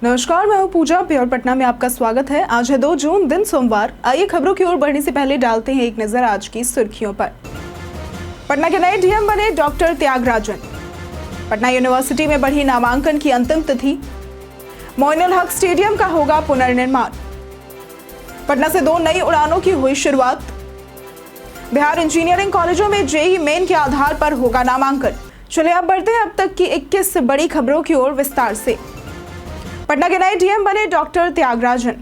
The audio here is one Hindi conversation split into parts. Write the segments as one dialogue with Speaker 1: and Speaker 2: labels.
Speaker 1: नमस्कार, मैं हूं पूजा। प्योर पटना में आपका स्वागत है। आज है 2 जून, दिन सोमवार। आइए खबरों की ओर बढ़ने से पहले डालते हैं एक नजर आज की सुर्खियों पर। पटना के नए डीएम बने डॉक्टर त्यागराजन। पटना यूनिवर्सिटी में बढ़ी नामांकन की अंतिम तिथि। मोइनुल हक स्टेडियम का होगा पुनर्निर्माण। पटना से 2 नई उड़ानों की हुई शुरुआत। बिहार इंजीनियरिंग कॉलेजों में जेईई मेन के आधार पर होगा नामांकन। चलिए अब बढ़ते हैं अब तक की 21 बड़ी खबरों की ओर विस्तार से। पटना के नए डीएम बने doctor Tyagarajan.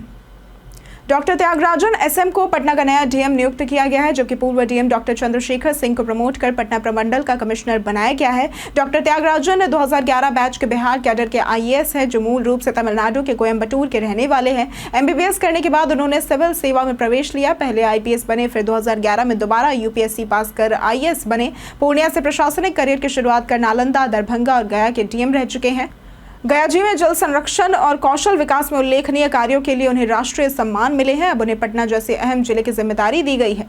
Speaker 1: Doctor Tyagarajan SM को पटना का नया डीएम नियुक्त किया गया है, जबकि पूर्व डीएम डॉक्टर चंद्रशेखर सिंह को प्रमोट कर पटना प्रमंडल का कमिश्नर बनाया गया है। डॉक्टर त्यागराजन 2011 बैच के बिहार कैडर के आईएएस है, जो मूल रूप से तमिलनाडु के कोयम्बटूर के रहने वाले हैं। एमबीबीएस करने के बाद उन्होंने सिविल सेवा में प्रवेश लिया। पहले आईपीएस बने, फिर 2011 में दोबारा यूपीएससी पास कर आईएएस बने। पूर्णिया से प्रशासनिक करियर की शुरुआत कर नालंदा, दरभंगा और गया के डीएम रह चुके हैं। गया जी में जल संरक्षण और कौशल विकास में उल्लेखनीय कार्यों के लिए उन्हें राष्ट्रीय सम्मान मिले हैं। अब उन्हें पटना जैसे अहम जिले की जिम्मेदारी दी गई है।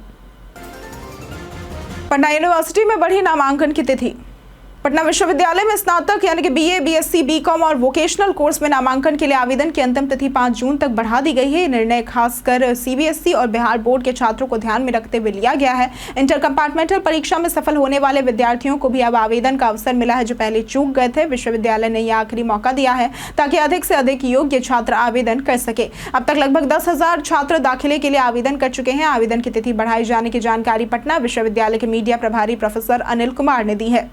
Speaker 1: पटना यूनिवर्सिटी में बढ़ी नामांकन की तिथि। पटना विश्वविद्यालय में स्नातक यानी कि बीए, बीएससी, बीकॉम और वोकेशनल कोर्स में नामांकन के लिए आवेदन की अंतिम तिथि 5 जून तक बढ़ा दी गई है। ये निर्णय खासकर सीबीएसई और बिहार बोर्ड के छात्रों को ध्यान में रखते हुए लिया गया है। इंटर कंपार्टमेंटल परीक्षा में सफल होने वाले विद्यार्थियों को भी अब आवेदन का अवसर मिला है, जो पहले चूक गए थे। विश्वविद्यालय ने यह आखिरी मौका दिया है ताकि अधिक से अधिक योग्य छात्र आवेदन कर सके। अब तक लगभग 10,000 छात्र दाखिले के लिए आवेदन कर चुके हैं। आवेदन की तिथि बढ़ाए जाने की जानकारी पटना विश्वविद्यालय के मीडिया प्रभारी प्रोफेसर अनिल कुमार ने दी है।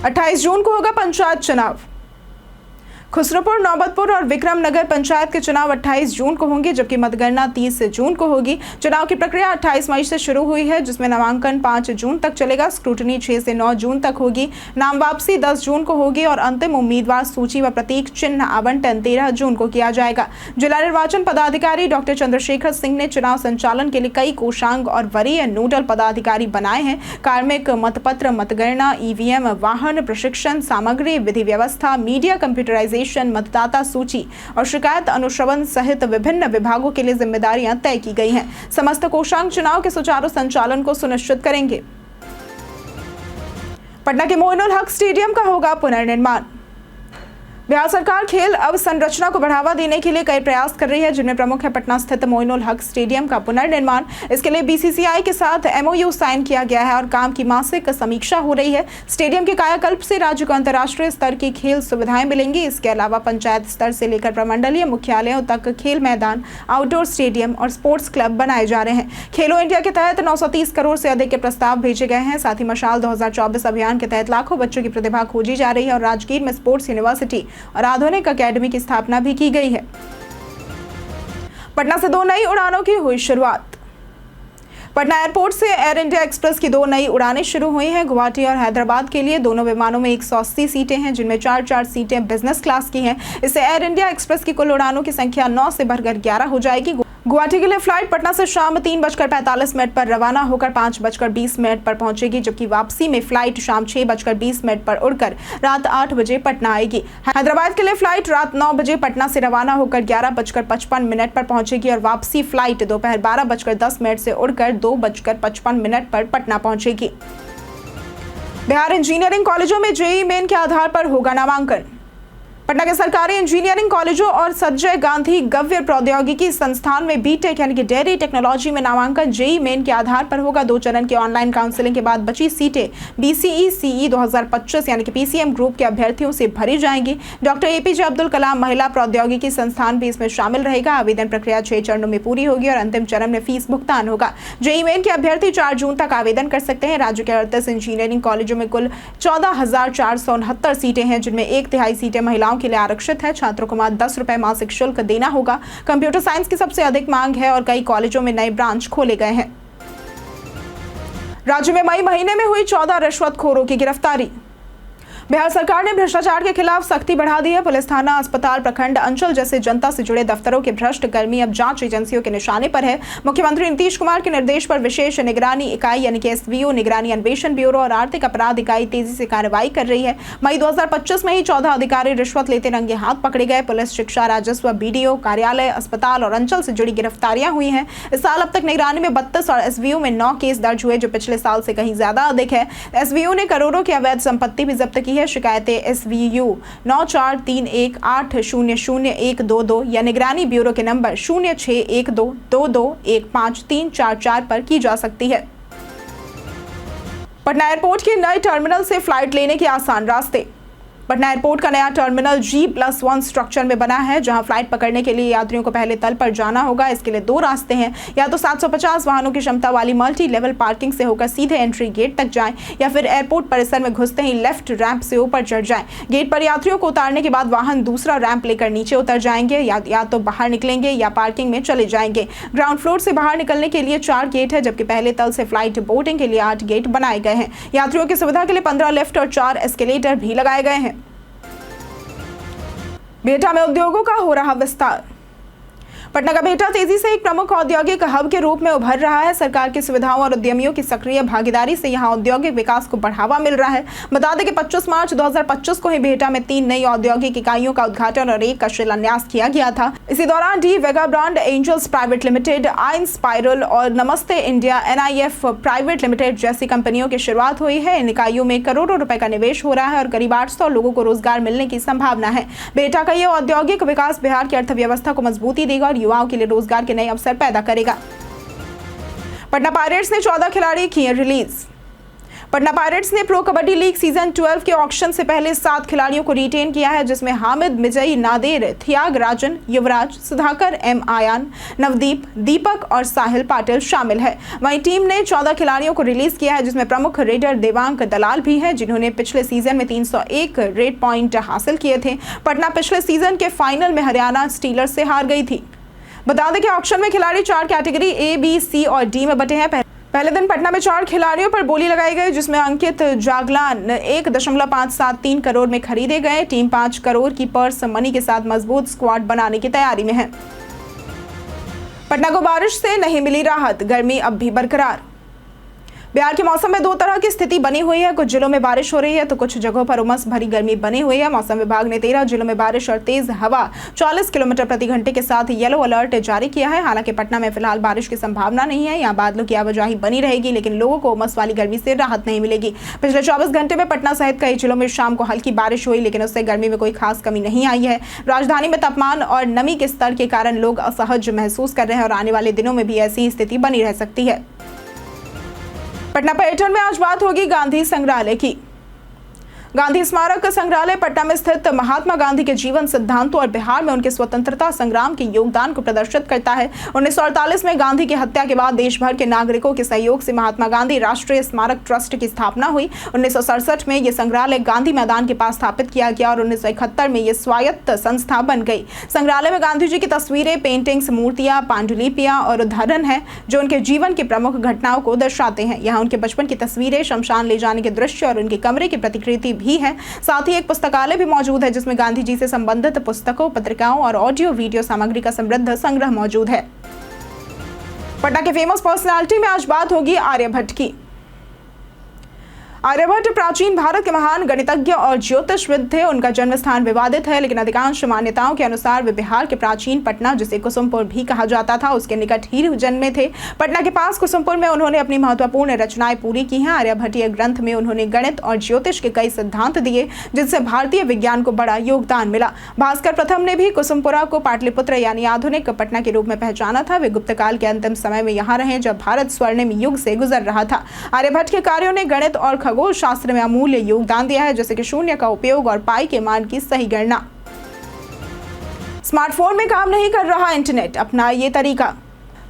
Speaker 1: 28 जून को होगा पंचायत चुनाव। खुसरोपुर, नौबतपुर और विक्रम नगर पंचायत के चुनाव 28 जून को होंगे, जबकि मतगणना 30 जून को होगी। चुनाव की प्रक्रिया 28 मई से शुरू हुई है, जिसमें नामांकन 5 जून तक चलेगा। स्क्रूटनी 6 से 9 जून तक होगी। नाम वापसी 10 जून को होगी और अंतिम उम्मीदवार सूची व प्रतीक चिन्ह आवंटन 13 जून को किया जाएगा। जिला निर्वाचन पदाधिकारी डॉक्टर चंद्रशेखर सिंह ने चुनाव संचालन के लिए कई कोषांग और वरीय नोडल पदाधिकारी बनाए हैं। कार्मिक, मतपत्र, मतगणना, ईवीएम, वाहन, प्रशिक्षण सामग्री, विधि व्यवस्था, मीडिया, कंप्यूटराइजेशन, मतदाता सूची और शिकायत अनुश्रवण सहित विभिन्न विभागों के लिए जिम्मेदारियां तय की गई हैं। समस्त कोषांग चुनाव के सुचारू संचालन को सुनिश्चित करेंगे। पटना के मोइनुल हक स्टेडियम का होगा पुनर्निर्माण। बिहार सरकार खेल अवसंरचना को बढ़ावा देने के लिए कई प्रयास कर रही है, जिनमें प्रमुख है पटना स्थित मोइनुल हक स्टेडियम का पुनर्निर्माण। इसके लिए बीसीसीआई के साथ एमओयू साइन किया गया है और काम की मासिक समीक्षा हो रही है। स्टेडियम के कायाकल्प से राज्य को अंतर्राष्ट्रीय स्तर की खेल सुविधाएं मिलेंगी। इसके अलावा पंचायत स्तर से लेकर प्रमंडलीय मुख्यालयों तक खेल मैदान, आउटडोर स्टेडियम और स्पोर्ट्स क्लब बनाए जा रहे हैं। खेलो इंडिया के तहत 930 करोड़ से अधिक के प्रस्ताव भेजे गए हैं। साथ ही मशाल 2024 अभियान के तहत लाखों बच्चों की प्रतिभा खोजी जा रही है और राजगीर में स्पोर्ट्स यूनिवर्सिटी और आधुनिक अकेडमी की स्थापना भी की गई है। पटना से 2 नई उड़ानों की हुई शुरुआत। पटना एयरपोर्ट से एयर इंडिया एक्सप्रेस की 2 नई उड़ानें शुरू हुई हैं। गुवाहाटी और हैदराबाद के लिए दोनों विमानों में 180 सीटें हैं, जिनमें 4-4 सीटें बिजनेस क्लास की हैं। इससे एयर इंडिया एक्सप्रेस की कुल उड़ानों की संख्या 9 से बढ़कर 11 हो जाएगी। गुवाहाटी के लिए फ्लाइट पटना से शाम 3:45 पर रवाना होकर 5:20 पर पहुंचेगी, जबकि वापसी में फ्लाइट शाम 6:20 पर उड़कर रात 8 बजे पटना आएगी। हैदराबाद के लिए फ्लाइट रात 9 बजे पटना से रवाना होकर 11:55 पर पहुंचेगी और वापसी फ्लाइट दोपहर 12:10 से उड़कर 2:55 पर पटना पहुंचेगी। बिहार इंजीनियरिंग कॉलेजों में जेईई मेन के आधार पर होगा नामांकन। पटना के सरकारी इंजीनियरिंग कॉलेजों और संजय गांधी गव्य प्रौद्योगिकी संस्थान में बीटेक यानी कि डेयरी टेक्नोलॉजी में नामांकन जेईई मेन के आधार पर होगा। 2 चरण की ऑनलाइन काउंसलिंग के बाद बची सीटें बीसीई सीई 2025 यानी कि पीसीएम ग्रुप के अभ्यर्थियों से भरी जाएंगी। डॉक्टर एपीजे अब्दुल कलाम महिला प्रौद्योगिकी संस्थान भी इसमें शामिल रहेगा। आवेदन प्रक्रिया 6 चरणों में पूरी होगी और अंतिम चरण में फीस भुगतान होगा। जेईई मेन के अभ्यर्थी 4 जून तक आवेदन कर सकते हैं। राज्य के 38 इंजीनियरिंग कॉलेजों में कुल 14,469 सीटें हैं, जिनमें 1/3 सीटें महिलाओं के लिए आरक्षित है। छात्रों को मात्र 10 रुपए मासिक शुल्क देना होगा। कंप्यूटर साइंस की सबसे अधिक मांग है और कई कॉलेजों में नए ब्रांच खोले गए हैं। राज्य में मई महीने में हुई 14 रिश्वतखोरों की गिरफ्तारी। बिहार सरकार ने भ्रष्टाचार के खिलाफ सख्ती बढ़ा दी है। पुलिस थाना, अस्पताल, प्रखंड, अंचल जैसे जनता से जुड़े दफ्तरों के भ्रष्ट कर्मी अब जांच एजेंसियों के निशाने पर है। मुख्यमंत्री नीतीश कुमार के निर्देश पर विशेष निगरानी इकाई यानी कि एसवीओ, निगरानी अन्वेषण ब्यूरो और आर्थिक अपराध इकाई तेजी से कार्रवाई कर रही है। मई 2025 में ही 14 अधिकारी रिश्वत लेते रंगे हाथ पकड़े गए। पुलिस, शिक्षा, राजस्व, बीडीओ, कार्यालय, अस्पताल और अंचल से जुड़ी गिरफ्तारियां हुई हैं। इस साल अब तक निगरानी में 32 और एसवीओ में 9 केस दर्ज हुए, जो पिछले साल से कहीं ज्यादा अधिक है। एसवीओ ने करोड़ों की अवैध संपत्ति भी जब्त की है। है। शिकायतें SVU 9431800122 या निगरानी ब्यूरो के नंबर 0612221544 पर की जा सकती है। पटना एयरपोर्ट के नए टर्मिनल से फ्लाइट लेने के आसान रास्ते। पटना एयरपोर्ट का नया टर्मिनल G+1 स्ट्रक्चर में बना है, जहां फ्लाइट पकड़ने के लिए यात्रियों को पहले तल पर जाना होगा। इसके लिए 2 रास्ते हैं, या तो 750 वाहनों की क्षमता वाली मल्टी लेवल पार्किंग से होकर सीधे एंट्री गेट तक जाएं, या फिर एयरपोर्ट परिसर में घुसते ही लेफ्ट रैंप से ऊपर चढ़ जाएं। गेट पर यात्रियों को उतारने के बाद वाहन दूसरा रैंप लेकर नीचे उतर जाएंगे, या तो बाहर निकलेंगे या पार्किंग में चले जाएंगे। ग्राउंड फ्लोर से बाहर निकलने के लिए 4 गेट है, जबकि पहले तल से फ्लाइट बोर्डिंग के लिए 8 गेट बनाए गए हैं। यात्रियों की सुविधा के लिए 15 लिफ्ट और 4 एस्केलेटर भी लगाए गए हैं। बिहटा में उद्योगों का हो रहा विस्तार। पटना का बिहटा तेजी से एक प्रमुख औद्योगिक हब के रूप में उभर रहा है। सरकार की सुविधाओं और उद्यमियों की सक्रिय भागीदारी से यहां औद्योगिक विकास को बढ़ावा मिल रहा है। बता दें कि 25 मार्च 2025 को ही बिहटा में 3 नई औद्योगिक इकाइयों का उद्घाटन और 1 का शिलान्यास किया गया था। इसी दौरान डी वेगा ब्रांड, एंजल्स प्राइवेट लिमिटेड, आइन स्पाइरल और नमस्ते इंडिया NIF प्राइवेट लिमिटेड जैसी कंपनियों की शुरुआत हुई है। इन इकाइयों में करोड़ों रुपए का निवेश हो रहा है और करीब 800 लोगों को रोजगार मिलने की संभावना है। बिहटा का यह औद्योगिक विकास बिहार की अर्थव्यवस्था को मजबूती देगा और युवाओं के लिए रोजगार के नए अवसर पैदा करेगा। पटना पायरेट्स ने 14 खिलाड़ी किए रिलीज। पटना पायरेट्स ने प्रो कबड्डी लीग सीजन 12 के ऑक्शन से पहले 7 खिलाड़ियों को रिटेन किया है, जिसमें हामिद, मिजई, नादेर, त्यागराजन, युवराज, सुधाकर, M आयान, नवदीप, दीपक और साहिल पाटिल शामिल है। वहीं टीम ने 14 खिलाड़ियों को रिलीज किया है, जिसमें प्रमुख रेडर देवांग दलाल भी है, जिन्होंने पिछले सीजन में 301 रेड पॉइंट हासिल किए थे। पटना पिछले सीजन के फाइनल में हरियाणा स्टीलर्स से हार गई थी। बता दें कि ऑक्शन में खिलाड़ी 4 कैटेगरी A, B, C और D में बटे हैं। पहले दिन पटना में 4 खिलाड़ियों पर बोली लगाई गई, जिसमें अंकित जागलान 1.573 करोड़ में खरीदे गए। टीम 5 करोड़ की पर्स मनी के साथ मजबूत स्क्वाड बनाने की तैयारी में है। पटना को बारिश से नहीं मिली राहत, गर्मी अब भी बरकरार। बिहार के मौसम में 2 तरह की स्थिति बनी हुई है। कुछ जिलों में बारिश हो रही है तो कुछ जगहों पर उमस भरी गर्मी बनी हुई है। मौसम विभाग ने 13 जिलों में बारिश और तेज हवा 40 किलोमीटर प्रति घंटे के साथ येलो अलर्ट जारी किया है। हालांकि पटना में फिलहाल बारिश की संभावना नहीं है। यहाँ बादलों की आवाजाही बनी रहेगी, लेकिन लोगों को उमस वाली गर्मी से राहत नहीं मिलेगी। पिछले 24 घंटे में पटना सहित कई जिलों में शाम को हल्की बारिश हुई, लेकिन उससे गर्मी में कोई खास कमी नहीं आई है। राजधानी में तापमान और नमी के स्तर के कारण लोग असहज महसूस कर रहे हैं और आने वाले दिनों में भी ऐसी स्थिति बनी रह सकती है। पटना पर्यटन में आज बात होगी गांधी संग्रहालय की। गांधी स्मारक संग्रहालय पटना में स्थित महात्मा गांधी के जीवन सिद्धांतों और बिहार में उनके स्वतंत्रता संग्राम के योगदान को प्रदर्शित करता है। 1948 में गांधी की हत्या के बाद देश भर के नागरिकों के सहयोग से महात्मा गांधी राष्ट्रीय स्मारक ट्रस्ट की स्थापना हुई। 1967 में यह संग्रहालय गांधी मैदान के पास स्थापित किया गया और 1971 में यह स्वायत्त संस्था बन गई। संग्रहालय में गांधी जी की तस्वीरें, पेंटिंग्स, मूर्तियां, पांडुलिपियां और उदाहरण है जो उनके जीवन की प्रमुख घटनाओं को दर्शाते हैं। यहाँ उनके बचपन की तस्वीरें, शमशान ले जाने के दृश्य और उनके कमरे की प्रतिकृति भी है। साथ ही एक पुस्तकालय भी मौजूद है, जिसमें गांधी जी से संबंधित पुस्तकों, पत्रिकाओं और ऑडियो वीडियो सामग्री का समृद्ध संग्रह मौजूद है। पटना के फेमस पर्सनालिटी में आज बात होगी आर्यभट्ट की। आर्यभट्ट प्राचीन भारत के महान गणितज्ञ और ज्योतिषविद थे। उनका जन्म स्थान विवादित है, लेकिन अधिकांश मान्यताओं के अनुसार वे बिहार के प्राचीन पटना, जिसे कुसुमपुर भी कहा जाता था, उसके निकट ही जन्मे थे। पटना के पास कुसुमपुर में उन्होंने अपनी महत्वपूर्ण रचनाएं पूरी की हैं। आर्यभट्टीय ग्रंथ में उन्होंने गणित और ज्योतिष के कई सिद्धांत दिए, जिनसे भारतीय विज्ञान को बड़ा योगदान मिला। भास्कर प्रथम ने भी कुसुमपुरा को पाटलिपुत्र यानी आधुनिक पटना के रूप में पहचाना था। वे गुप्त काल के अंतिम समय में यहाँ रहे, जब भारत स्वर्णिम युग से गुजर रहा था। आर्यभट्ट के कार्यों ने गणित और खगोल शास्त्र में अमूल्य योगदान दिया है, जैसे कि शून्य का उपयोग और पाई के मान की सही गणना। स्मार्टफोन में काम नहीं कर रहा इंटरनेट, अपना ये तरीका।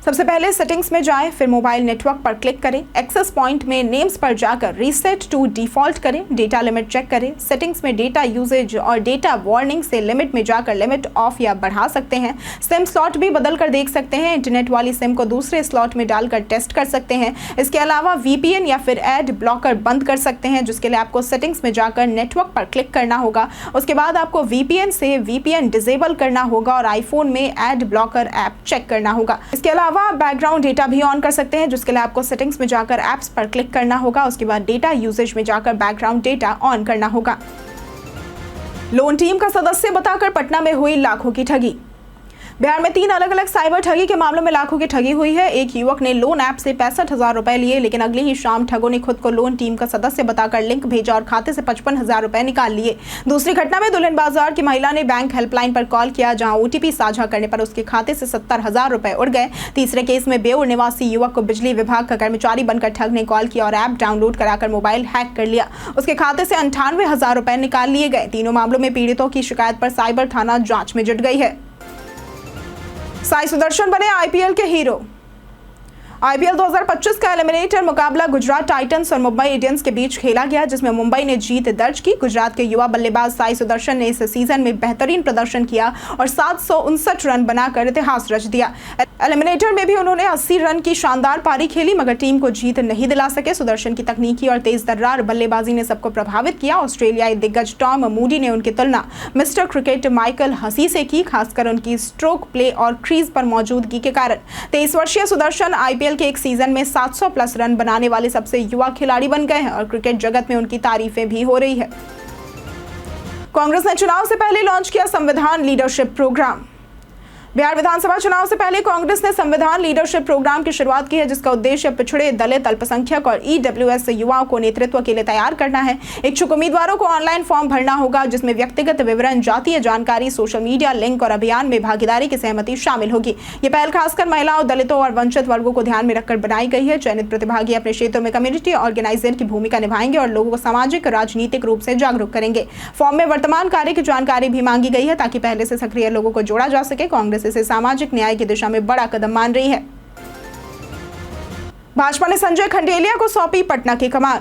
Speaker 1: सबसे पहले सेटिंग्स में जाएं, फिर मोबाइल नेटवर्क पर क्लिक करें। एक्सेस पॉइंट में नेम्स पर जाकर रीसेट टू डिफॉल्ट करें। डेटा लिमिट चेक करें। सेटिंग्स में डेटा यूजेज और डेटा वार्निंग से लिमिट में जाकर लिमिट ऑफ या बढ़ा सकते हैं। सिम स्लॉट भी बदल कर देख सकते हैं। इंटरनेट वाली सिम को दूसरे स्लॉट में डालकर टेस्ट कर सकते हैं। इसके अलावा VPN या फिर एड ब्लॉकर बंद कर सकते हैं, जिसके लिए आपको सेटिंग्स में जाकर नेटवर्क पर क्लिक करना होगा। उसके बाद आपको VPN से VPN डिसेबल करना होगा और आईफोन में एड ब्लॉकर ऐप चेक करना होगा। इसके अलावा बैकग्राउंड डेटा भी ऑन कर सकते हैं, जिसके लिए आपको सेटिंग्स में जाकर ऐप्स पर क्लिक करना होगा। उसके बाद डेटा यूसेज में जाकर बैकग्राउंड डेटा ऑन करना होगा। लोन टीम का सदस्य बताकर पटना में हुई लाखों की ठगी। बिहार में 3 अलग अलग साइबर ठगी के मामलों में लाखों की ठगी हुई है। एक युवक ने लोन ऐप से 65,000 रुपए लिए, लेकिन अगली ही शाम ठगों ने खुद को लोन टीम का सदस्य बताकर लिंक भेजा और खाते से 55,000 रुपए निकाल लिए। दूसरी घटना में दुल्हन बाजार की महिला ने बैंक हेल्पलाइन पर कॉल किया, जहां OTP साझा करने पर उसके खाते से 70,000 रुपए उड़ गए। तीसरे केस में बेउर निवासी युवक को बिजली विभाग का कर्मचारी बनकर ठग ने कॉल किया और ऐप डाउनलोड कराकर मोबाइल हैक कर लिया। उसके खाते से 98,000 रुपए निकाल लिए गए। तीनों मामलों में पीड़ितों की शिकायत पर साइबर थाना जांच में जुट गई है। साई सुदर्शन बने IPL के हीरो। IPL 2025 का एलिमिनेटर मुकाबला गुजरात टाइटंस और मुंबई इंडियंस के बीच खेला गया, जिसमें मुंबई ने जीत दर्ज की। गुजरात के युवा बल्लेबाज साई सुदर्शन ने इस सीजन में बेहतरीन प्रदर्शन किया और 759 रन बनाकर इतिहास रच दिया। एलिमिनेटर में भी उन्होंने 80 रन की शानदार पारी खेली, मगर टीम को जीत नहीं दिला सके। सुदर्शन की तकनीकी और तेज तर्रार बल्लेबाजी ने सबको प्रभावित किया। ऑस्ट्रेलियाई दिग्गज टॉम मूडी ने उनकी तुलना मिस्टर क्रिकेट माइकल हसी से की, खासकर उनकी स्ट्रोक प्ले और क्रीज पर मौजूदगी के कारण। 23 वर्षीय सुदर्शन IPL के एक सीजन में 700 प्लस रन बनाने वाले सबसे युवा खिलाड़ी बन गए हैं और क्रिकेट जगत में उनकी तारीफें भी हो रही है। कांग्रेस ने चुनाव से पहले लॉन्च किया संविधान लीडरशिप प्रोग्राम। बिहार विधानसभा चुनाव से पहले कांग्रेस ने संविधान लीडरशिप प्रोग्राम की शुरुआत की है, जिसका उद्देश्य पिछड़े, दलित, अल्पसंख्यक और EWS युवाओं को नेतृत्व के लिए तैयार करना है। इच्छुक उम्मीदवारों को ऑनलाइन फॉर्म भरना होगा, जिसमें व्यक्तिगत विवरण, जातीय जानकारी, सोशल मीडिया लिंक और अभियान में भागीदारी की सहमति शामिल होगी। ये पहल खासकर महिलाओं, दलितों और वंचित वर्गों को ध्यान में रखकर बनाई गई है। चयनित प्रतिभागी अपने क्षेत्रों में कम्युनिटी ऑर्गेनाइजर की भूमिका निभाएंगे और लोगों को सामाजिक राजनीतिक रूप से जागरूक करेंगे। फॉर्म में वर्तमान कार्य की जानकारी भी मांगी गई है, ताकि पहले से सक्रिय लोगों को जोड़ा जा सके। कांग्रेस इसे सामाजिक न्याय की दिशा में बड़ा कदम मान रही है। भाजपा ने संजय खंडेलिया को सौंपी पटना की कमान।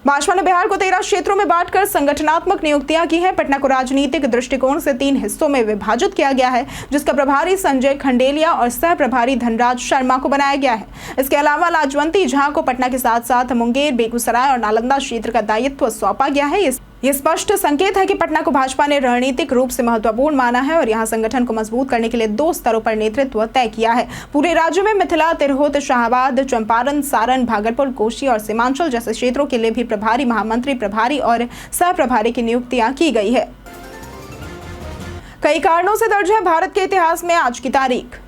Speaker 1: भाजपा ने बिहार को 13 क्षेत्रों में बांटकर संगठनात्मक नियुक्तियां की हैं। पटना को राजनीतिक दृष्टिकोण से 3 हिस्सों में विभाजित किया गया है, जिसका प्रभारी संजय खंडेलिया और सह प्रभारी धनराज शर्मा को बनाया गया है। इसके अलावा लाजवंती झा को पटना के साथ साथ मुंगेर, बेगूसराय और नालंदा क्षेत्र का दायित्व सौंपा गया है। ये स्पष्ट संकेत है कि पटना को भाजपा ने रणनीतिक रूप से महत्वपूर्ण माना है और यहां संगठन को मजबूत करने के लिए 2 स्तरों पर नेतृत्व तय किया है। पूरे राज्य में मिथिला, तिरहुत, शाहाबाद, चंपारण, सारण, भागलपुर, कोशी और सीमांचल जैसे क्षेत्रों के लिए भी प्रभारी, महामंत्री, प्रभारी और सह प्रभारी की नियुक्तियां की गई है। कई कारणों से दर्ज है भारत के इतिहास में आज की तारीख।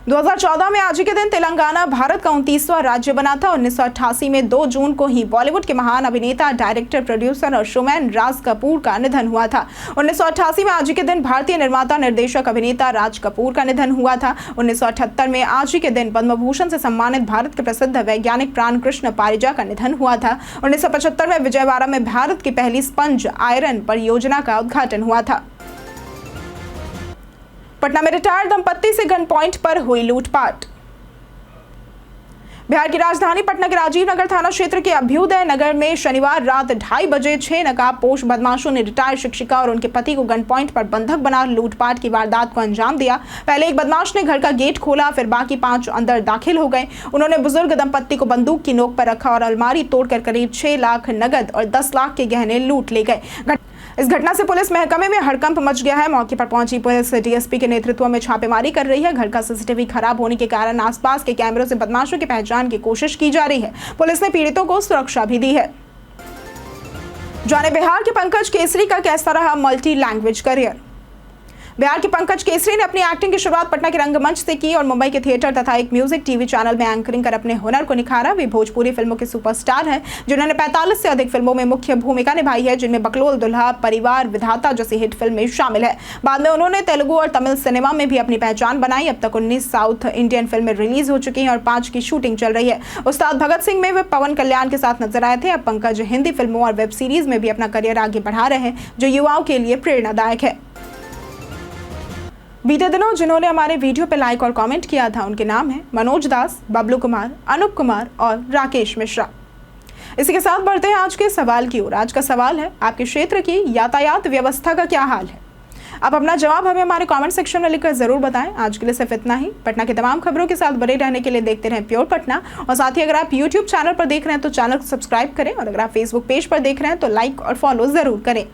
Speaker 1: 2014 में आज के दिन तेलंगाना भारत का 29वां राज्य बना था। 1988 में 2 जून को ही बॉलीवुड के महान अभिनेता, डायरेक्टर, प्रोड्यूसर और शोमैन राज कपूर का निधन हुआ था। 1988 में आज के दिन भारतीय निर्माता, निर्देशक, अभिनेता राज कपूर का निधन हुआ था। 1978 में आज के दिन पद्म भूषण से सम्मानित भारत के प्रसिद्ध वैज्ञानिक प्राण कृष्ण पारिजा का निधन हुआ था। 1975 में विजयवाड़ा में भारत की पहली स्पंज आयरन परियोजना का उद्घाटन हुआ था। पटना में रिटायर्ड दंपत्ति से गन पॉइंट पर हुई लूटपाट। बिहार की राजधानी पटना के राजीव नगर थाना क्षेत्र के अभ्युदय नगर में शनिवार रात 2:30 बजे 6 नकाबपोश बदमाशों ने रिटायर्ड शिक्षिका और उनके पति को गन पॉइंट पर बंधक बना लूटपाट की वारदात को अंजाम दिया। पहले एक बदमाश ने घर का गेट खोला, फिर बाकी 5 अंदर दाखिल हो गए। उन्होंने बुजुर्ग दंपत्ति को बंदूक की नोक पर रखा और अलमारी तोड़कर करीब 6 लाख नगद और 10 लाख के गहने लूट ले गए। इस घटना से पुलिस महकमे में हड़कंप मच गया है। मौके पर पहुंची पुलिस DSP के नेतृत्व में छापेमारी कर रही है। घर का CCTV खराब होने के कारण आसपास के कैमरों से बदमाशों की पहचान की कोशिश की जा रही है। पुलिस ने पीड़ितों को सुरक्षा भी दी है। जाने बिहार के पंकज केसरी का कैसा रहा मल्टी लैंग्वेज करियर। बिहार के पंकज केसरी ने अपनी एक्टिंग की शुरुआत पटना के रंगमंच से की और मुंबई के थिएटर तथा एक म्यूजिक टीवी चैनल में एंकरिंग कर अपने हुनर को निखारा। वे भोजपुरी फिल्मों के सुपरस्टार हैं, जिन्होंने 45 से अधिक फिल्मों में मुख्य भूमिका निभाई है, जिनमें बकलोल दुल्हा, परिवार, विधाता जैसी हिट फिल्में शामिल है। बाद में उन्होंने तेलुगु और तमिल सिनेमा में भी अपनी पहचान बनाई। अब तक 19 साउथ इंडियन फिल्में रिलीज हो चुकी हैं और 5 की शूटिंग चल रही है। उस्ताद भगत सिंह में वे पवन कल्याण के साथ नजर आए थे। अब पंकज हिंदी फिल्मों और वेब सीरीज में भी अपना करियर आगे बढ़ा रहे हैं, जो युवाओं के लिए प्रेरणादायक है। बीते दिनों जिन्होंने हमारे वीडियो पे लाइक और कमेंट किया था, उनके नाम हैं मनोज दास, बबलू कुमार, अनूप कुमार और राकेश मिश्रा। इसी के साथ बढ़ते हैं आज के सवाल की ओर। आज का सवाल है, आपके क्षेत्र की यातायात व्यवस्था का क्या हाल है? आप अपना जवाब हमें हमारे कमेंट सेक्शन में लिखकर जरूर बताएं। आज के लिए सिर्फ इतना ही। पटना की तमाम खबरों के साथ बने रहने के लिए देखते रहें प्योर पटना। और साथ ही अगर आप YouTube चैनल पर देख रहे हैं तो चैनल को सब्सक्राइब करें और अगर आप Facebook पेज पर देख रहे हैं तो लाइक और फॉलो जरूर करें।